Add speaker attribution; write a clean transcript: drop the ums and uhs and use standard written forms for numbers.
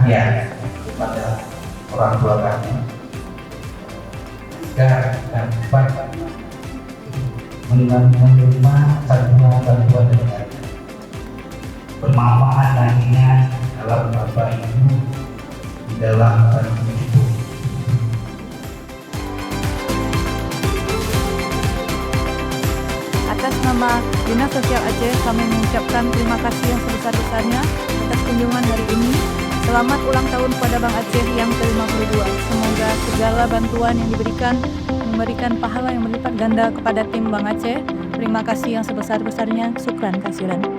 Speaker 1: perhatian kepada orang tua kami agar dapat menerima bantuan dari kami, bermanfaat nantinya dalam Bapak Ibu di dalam hidup.
Speaker 2: Atas nama Dinas Sosial Aceh, kami mengucapkan terima kasih yang sebesar-besarnya atas kunjungan hari ini. Selamat ulang tahun kepada Bank Aceh yang ke-52. Semoga segala bantuan yang diberikan memberikan pahala yang berlipat ganda kepada tim Bank Aceh. Terima kasih yang sebesar-besarnya. Syukran kasiran.